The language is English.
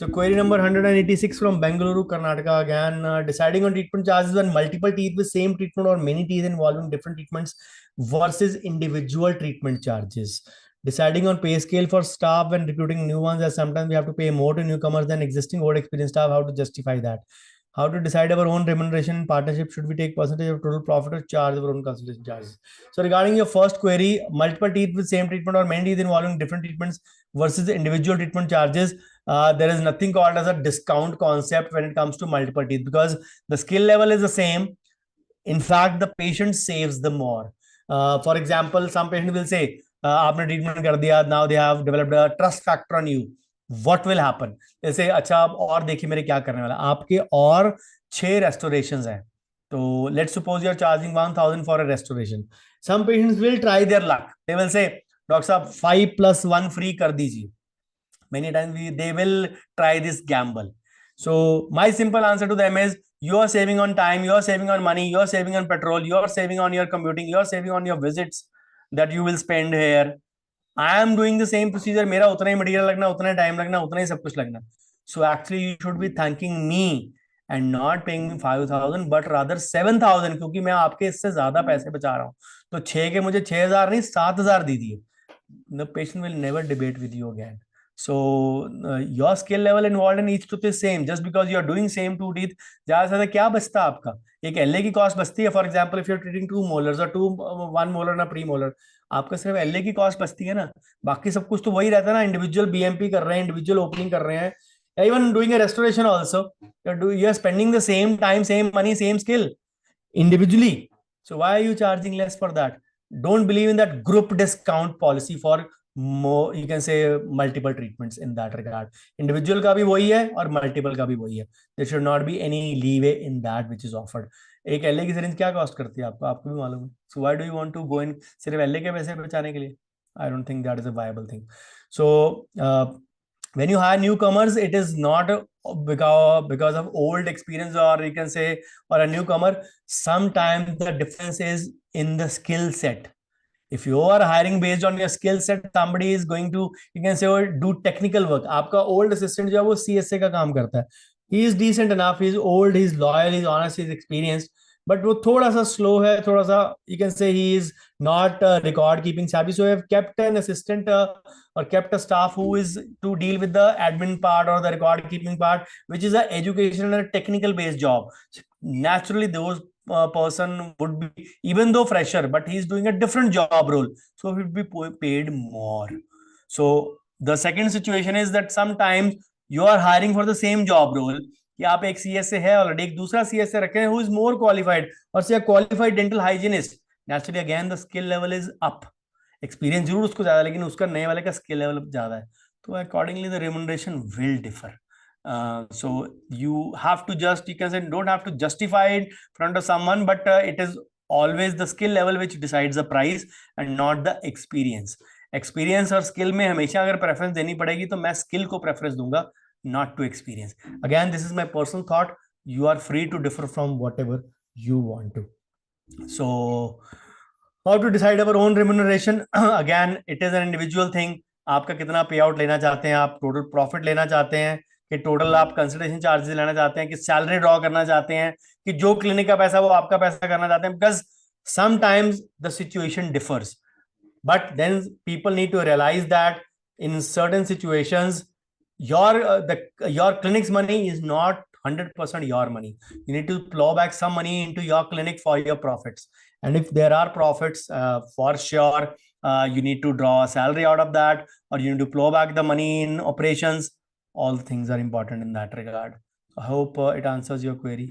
So query number 186 from Bengaluru, Karnataka. Again, deciding on treatment charges when multiple teeth with same treatment or many teeth involving different treatments versus individual treatment charges. Deciding on pay scale for staff when recruiting new ones, as sometimes we have to pay more to newcomers than existing old experienced staff. How to justify that? How to decide our own remuneration in partnership? Should we take percentage of total profit or charge our own consultation charges? So regarding your first query, multiple teeth with same treatment or many teeth involving different treatments versus individual treatment charges, there is nothing called as a discount concept when it comes to multiple teeth, because the skill level is the same. In fact, the patient saves the more. For example, some patient will say, आपने treatment कर दिया, now they have developed a trust factor on you. What will happen? जैसे अच्छा आप और देखिए मेरे क्या करने वाला, आपके और 6 restorations हैं. तो let's suppose you are charging 1000 for a restoration. Some patients will try their luck. They will say, doctor साहब 5 + 1 फ्री कर दीजिए. Many times they will try this gamble. So my simple answer to them is, you are saving on time, you are saving on money, you are saving on petrol, you are saving on your commuting, you are saving on your visits that you will spend here. I am doing the same procedure. मेरा उतना ही material लगना, उतना ही time लगना, उतना ही सब कुछ लगना. So actually you should be thanking me and not paying me 5000 but rather 7000, क्योंकि मैं आपके इससे ज्यादा पैसे बचा रहा हूँ. तो 6 के मुझे 6000 नहीं 7000 दीजिए. The patient will never debate with you again. So your skill level involved in each tooth is same. Just because you are doing same two teeth, ज्यादा से ज्यादा क्या बचता है आपका? एक एलए की कॉस्ट बचती है. For example if you are treating 2 molars और 1 मोलर ना प्री मोलर, आपका सिर्फ एलए की कॉस्ट बचती है ना. बाकी सब कुछ तो वही रहता है ना. इंडिविजुअल बीएमपी कर रहे हैं, इंडिविजुअल ओपनिंग कर रहे हैं, even doing a restoration also, you're spending the same time, same money, same skill individually. So why are you charging less for that? Don't believe in that group discount policy for more, you can say, multiple treatments in that regard. Individual का भी वही है और multiple का भी वही है. There should not be any leeway in that which is offered. एक एलए की सिरिंज क्या कॉस्ट करती है आपको, आपको भी मालूम है. So why do you want to go in सिर्फ एलए के पैसे बचाने के लिए? I don't think that is a viable thing. So when you hire newcomers, it is not because of old experience, or you can say, or a newcomer. Sometimes the difference is in the skill set. If you are hiring based on your skill set, somebody is going to, you can say, or do technical work. आपका old assistant जो है वो CSA का काम करता है. He is decent enough, he is old, he is loyal, he is honest, he is experienced, but वो थोड़ा सा slow है, थोड़ा सा, you can say, he is not record keeping savvy. So I have kept an assistant or kept a staff who is to deal with the admin part or the record keeping part, which is a educational and a technical based job. So naturally those person would be, even though fresher, but he's doing a different job role, so he would be paid more. So the second situation is that sometimes you are hiring for the same job role, कि आप एक CSA है already, एक दूसरा CSA रखे हैं who is more qualified, और से qualified dental hygienist. Naturally again the skill level is up. Experience जरूर उसको ज्यादा, लेकिन उसका नए वाले का स्किल लेवल ज्यादा है. तो accordingly the remuneration will differ. So you have to just, you can say, don't have to justify it in front of someone, but it is always the skill level which decides the price and not the experience. Experience और skill में हमेशा अगर preference देनी पड़ेगी तो मैं skill को preference दूंगा, not to experience. Again, this is my personal thought. You are free to differ from whatever you want to. So how to decide our own remuneration? Again, it is an individual thing. आपका कितना पे out लेना चाहते हैं, आप total profit लेना चाहते हैं, कि टोटल आप कंसिडरेशन चार्जेस लेना चाहते हैं, कि सैलरी ड्रॉ करना चाहते हैं, कि जो क्लिनिक का पैसा वो आपका पैसा करना चाहते हैं. Because sometimes the situation differs, but then people need to realise that in certain situations your clinic's money is not 100% your money. You need to plow back some money into your clinic for your profits, and if there are profits, for sure you need to draw a salary out of that, or you need to plow back the money in operations. All things are important in that regard. I hope it answers your query.